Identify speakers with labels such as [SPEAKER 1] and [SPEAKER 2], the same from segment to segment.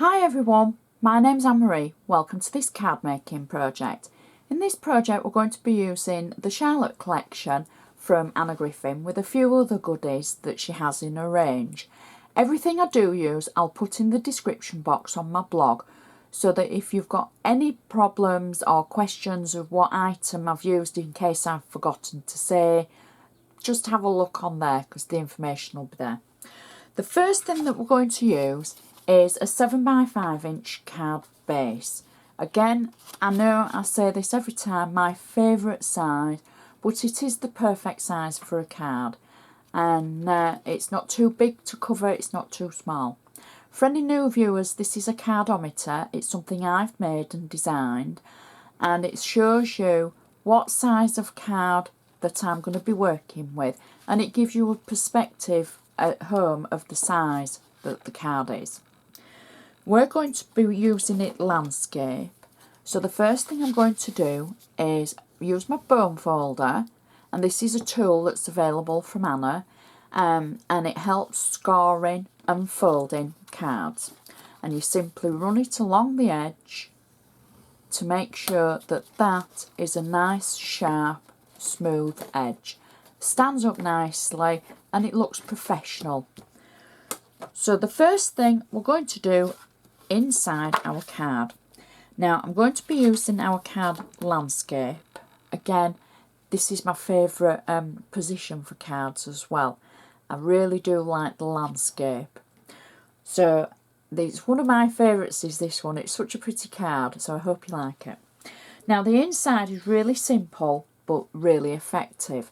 [SPEAKER 1] Hi everyone, my name's Anne-Marie. Welcome to this card making project. In this project we're going to be using the Charlotte collection from Anna Griffin with a few other goodies that she has in her range. Everything I do use I'll put in the description box on my blog, so that if you've got any problems or questions of what item I've used in case I've forgotten to say, just have a look on there because the information will be there. The first thing that we're going to use is a 7x5" card base. Again, I know I say this every time, my favourite size, but it is the perfect size for a card. And it's not too big to cover, it's not too small. For any new viewers, this is a cardometer. It's something I've made and designed, and it shows you what size of card that I'm going to be working with, and it gives you a perspective at home of the size that the card is. We're going to be using it landscape, so the first thing I'm going to do is use my bone folder, and this is a tool that's available from Anna, and it helps scoring and folding cards, and you simply run it along the edge to make sure that that is a nice sharp smooth edge, stands up nicely and it looks professional. So the first thing we're going to do inside our card, now I'm going to be using our card landscape. Again, this is my favourite position for cards as well. I really do like the landscape. So it's one of my favourites is this one. It's such a pretty card, so I hope you like it. Now the inside is really simple but really effective.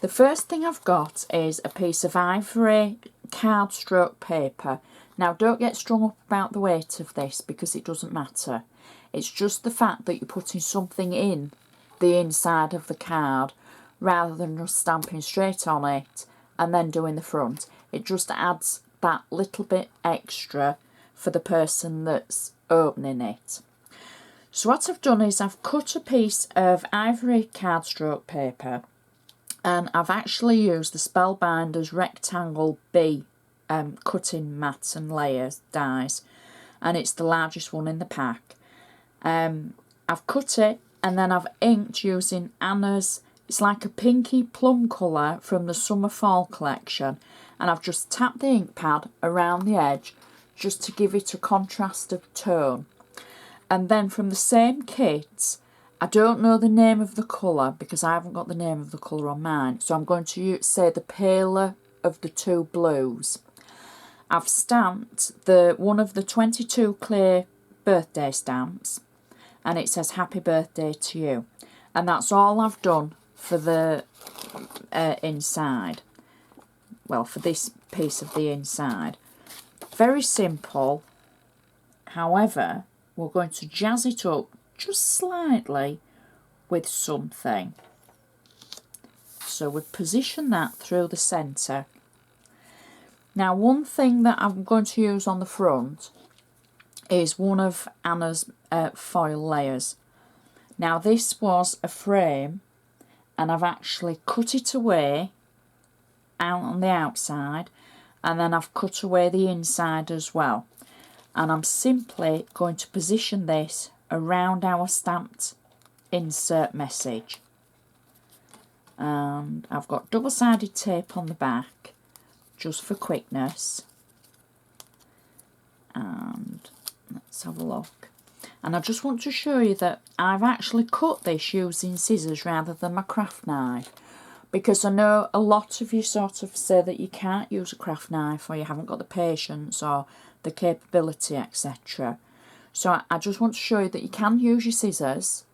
[SPEAKER 1] The first thing I've got is a piece of ivory cardstock paper. Now don't get strung up about the weight of this because it doesn't matter. It's just the fact that you're putting something in the inside of the card rather than just stamping straight on it and then doing the front. It just adds that little bit extra for the person that's opening it. So what I've done is I've cut a piece of ivory cardstock paper, and I've actually used the Spellbinders Rectangle B cutting mats and layers dies, and it's the largest one in the pack. I've cut it and then I've inked using Anna's, it's like a pinky plum colour from the Summer Fall collection, and I've just tapped the ink pad around the edge just to give it a contrast of tone. And then from the same kit, I don't know the name of the colour because I haven't got the name of the colour on mine, so I'm going to say the paler of the two blues. I've stamped one of the 22 clear birthday stamps, and it says happy birthday to you, and that's all I've done for the inside, well, for this piece of the inside. Very simple. However, we're going to jazz it up just slightly with something. So we position that through the centre. Now one thing that I'm going to use on the front is one of Anna's foil layers. Now this was a frame, and I've actually cut it away out on the outside, and then I've cut away the inside as well. And I'm simply going to position this around our stamped insert message. And I've got double-sided tape on the back just for quickness. And let's have a look. And I just want to show you that I've actually cut this using scissors rather than my craft knife, because I know a lot of you sort of say that you can't use a craft knife, or you haven't got the patience or the capability, etc. So I just want to show you that you can use your scissors.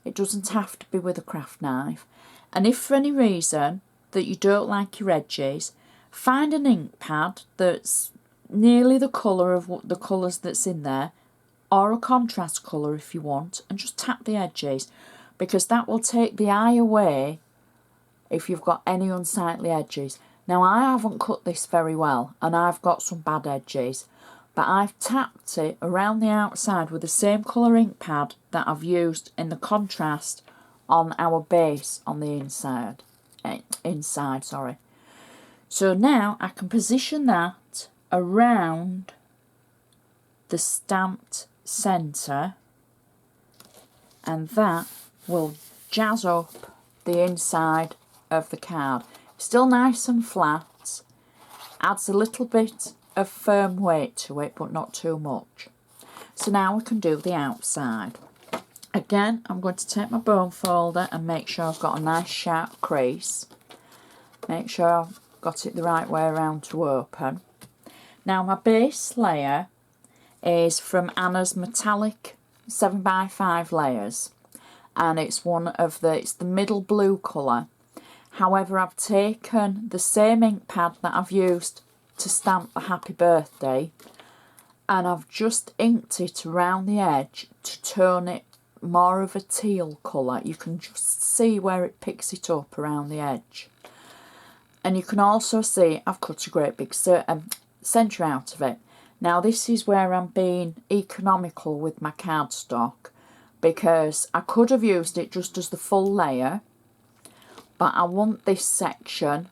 [SPEAKER 1] It doesn't have to be with a craft knife. And if for any reason that you don't like your edges, find an ink pad that's nearly the colour of the colours that's in there, or a contrast colour if you want, and just tap the edges, because that will take the eye away if you've got any unsightly edges. Now I haven't cut this very well and I've got some bad edges, but I've tapped it around the outside with the same colour ink pad that I've used in the contrast on our base on the inside. So now I can position that around the stamped centre, and that will jazz up the inside of the card. Still nice and flat, adds a little bit of firm weight to it, but not too much. So now we can do the outside. Again, I'm going to take my bone folder and make sure I've got a nice sharp crease. Make sure I've got it the right way around to open. Now my base layer is from Anna's metallic 7x5 layers, and it's the middle blue colour. However, I've taken the same ink pad that I've used to stamp the happy birthday, and I've just inked it around the edge to tone it more of a teal colour. You can just see where it picks it up around the edge. And you can also see I've cut a great big centre out of it. Now this is where I'm being economical with my cardstock, because I could have used it just as the full layer, but I want this section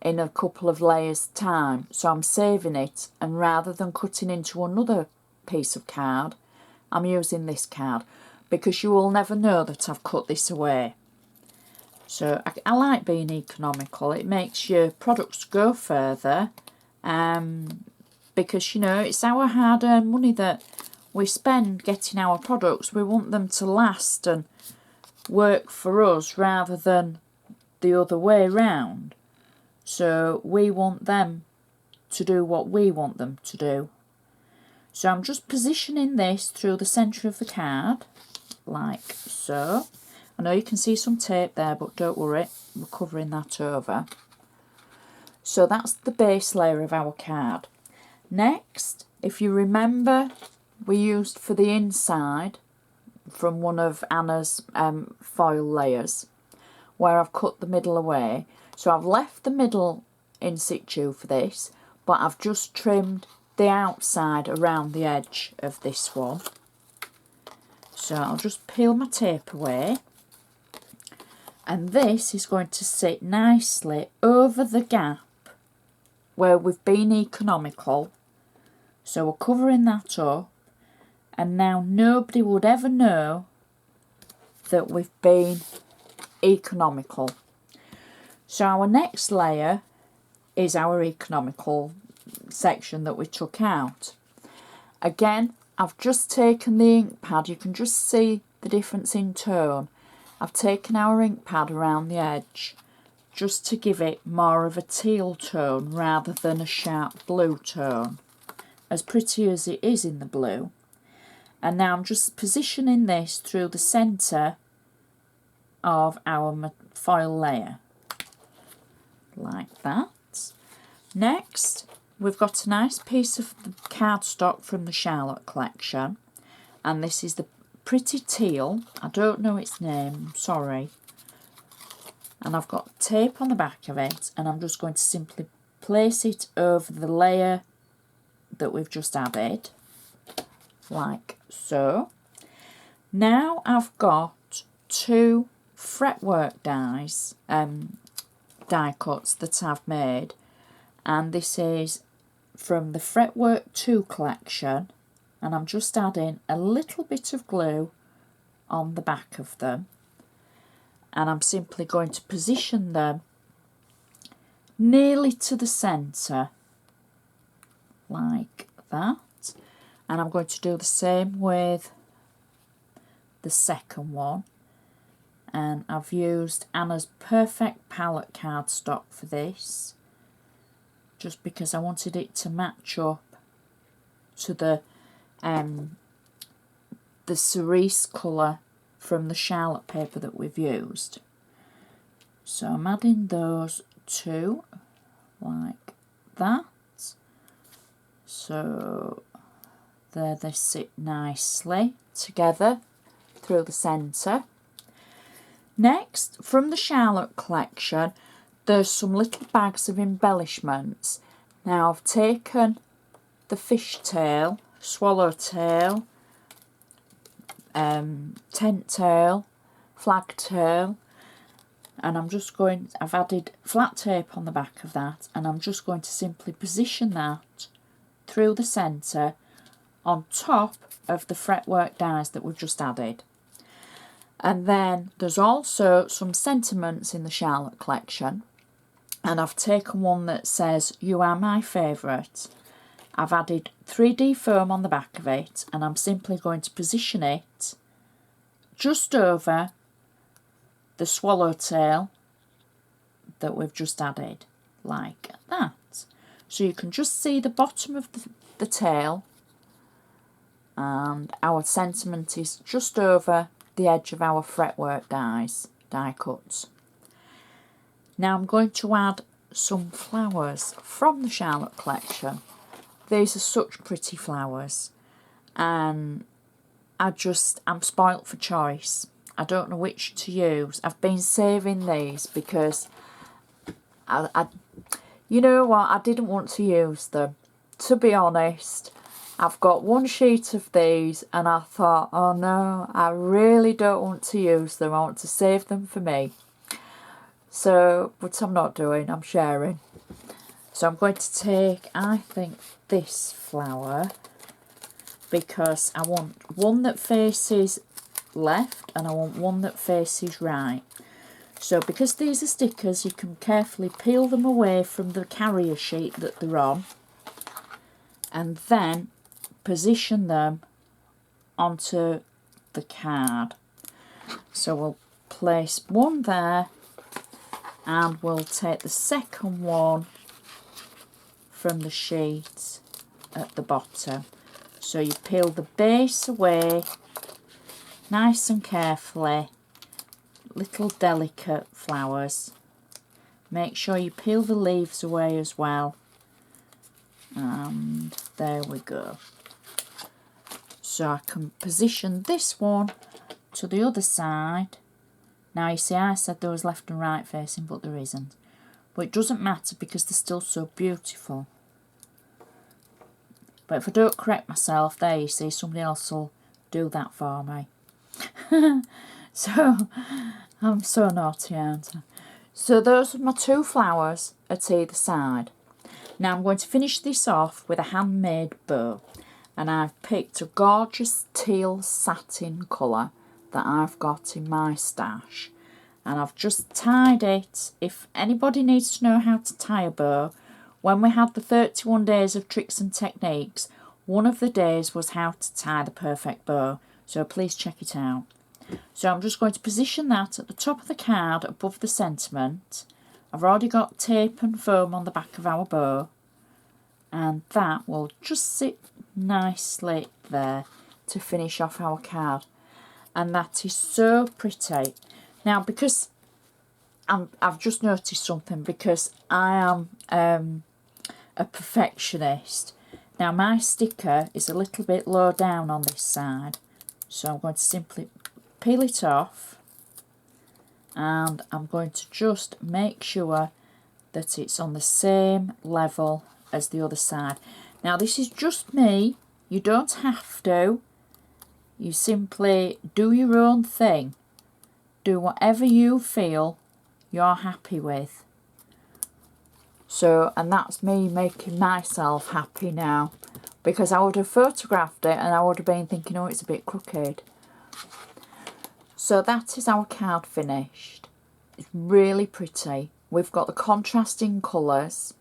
[SPEAKER 1] in a couple of layers time, so I'm saving it, and rather than cutting into another piece of card, I'm using this card, because you will never know that I've cut this away. So I like being economical. It makes your products go further, because, you know, it's our hard-earned money that we spend getting our products. We want them to last and work for us rather than the other way round. So we want them to do what we want them to do. So I'm just positioning this through the centre of the card, like so. I know you can see some tape there, but don't worry, we're covering that over. So that's the base layer of our card. Next, if you remember, we used for the inside from one of Anna's foil layers, where I've cut the middle away. So I've left the middle in situ for this, but I've just trimmed the outside around the edge of this one. So I'll just peel my tape away, and this is going to sit nicely over the gap where we've been economical. So we're covering that up, and now nobody would ever know that we've been economical. So our next layer is our economical section that we took out. Again, I've just taken the ink pad. You can just see the difference in tone. I've taken our ink pad around the edge just to give it more of a teal tone rather than a sharp blue tone, as pretty as it is in the blue. And now I'm just positioning this through the centre of our foil layer, like that. Next, we've got a nice piece of the cardstock from the Charlotte collection, and this is the pretty teal. I don't know its name, sorry. And I've got tape on the back of it, and I'm just going to simply place it over the layer that we've just added, like so. Now I've got two fretwork dies, die cuts that I've made, and this is from the Fretwork 2 collection, and I'm just adding a little bit of glue on the back of them, and I'm simply going to position them nearly to the centre, like that. And I'm going to do the same with the second one, and I've used Anna's Perfect Palette cardstock for this, just because I wanted it to match up to the cerise colour from the Charlotte paper that we've used. So I'm adding those two like that. So there they sit nicely together through the centre. Next, from the Charlotte collection, there's some little bags of embellishments. Now I've taken the fishtail, swallowtail, tent tail, flag tail, and I've added flat tape on the back of that, and I'm just going to simply position that through the centre on top of the fretwork dies that we've just added. And then there's also some sentiments in the Charlotte collection, and I've taken one that says "You are my favourite." I've added 3D foam on the back of it, and I'm simply going to position it just over the swallowtail that we've just added, like that. So you can just see the bottom of the tail, and our sentiment is just over the edge of our fretwork die cuts. Now I'm going to add some flowers from the Charlotte collection. These are such pretty flowers, and I'm spoilt for choice. I don't know which to use. I've been saving these because you know what, I didn't want to use them. To be honest, I've got one sheet of these and I thought, oh no, I really don't want to use them. I want to save them for me. So, but I'm not doing, I'm sharing. So I'm going to take, I think, this flower, because I want one that faces left and I want one that faces right. So because these are stickers, you can carefully peel them away from the carrier sheet that they're on, and then position them onto the card. So we'll place one there, and we'll take the second one from the sheet at the bottom. So you peel the base away nice and carefully, little delicate flowers. Make sure you peel the leaves away as well, and there we go. So I can position this one to the other side. Now you see, I said there was left and right facing, but there isn't. But it doesn't matter because they're still so beautiful. But if I don't correct myself, there you see, somebody else will do that for me. So, I'm so naughty, aren't I? So those are my two flowers at either side. Now I'm going to finish this off with a handmade bow. And I've picked a gorgeous teal satin colour that I've got in my stash. And I've just tied it. If anybody needs to know how to tie a bow, when we had the 31 days of tricks and techniques, one of the days was how to tie the perfect bow. So please check it out. So I'm just going to position that at the top of the card above the sentiment. I've already got tape and foam on the back of our bow, and that will just sit nicely there to finish off our card. And that is so pretty. Now, because I've just noticed something, because I am a perfectionist. Now my sticker is a little bit low down on this side, so I'm going to simply peel it off, and I'm going to just make sure that it's on the same level as the other side. Now this is just me, you don't have to, you simply do your own thing, do whatever you feel you're happy with. So, and that's me making myself happy now, because I would have photographed it and I would have been thinking, oh, it's a bit crooked. So that is our card finished. It's really pretty. We've got the contrasting colours.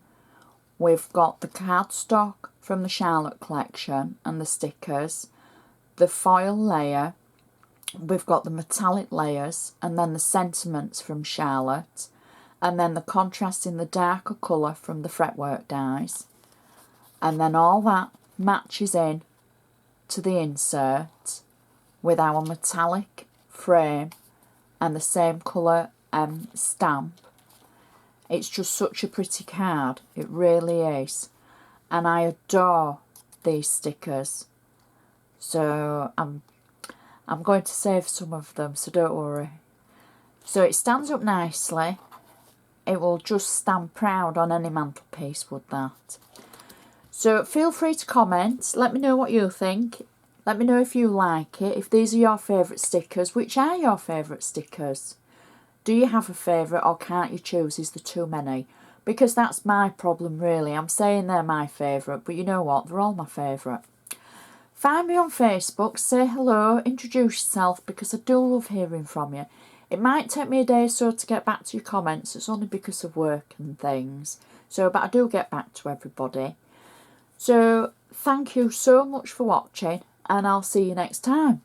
[SPEAKER 1] We've got the cardstock from the Charlotte collection and the stickers, the foil layer. We've got the metallic layers, and then the sentiments from Charlotte, and then the contrast in the darker colour from the fretwork dies. And then all that matches in to the insert with our metallic frame and the same colour stamp. It's just such a pretty card, it really is, and I adore these stickers. So I'm going to save some of them, so don't worry. So it stands up nicely. It will just stand proud on any mantelpiece, would that. So feel free to comment, let me know what you think. Let me know if you like it, if these are your favourite stickers. Which are your favourite stickers? Do you have a favourite, or can't you choose? Is there too many? Because that's my problem really. I'm saying they're my favourite, but you know what? They're all my favourite. Find me on Facebook, say hello, introduce yourself, because I do love hearing from you. It might take me a day or so to get back to your comments. It's only because of work and things. But I do get back to everybody. So thank you so much for watching, and I'll see you next time.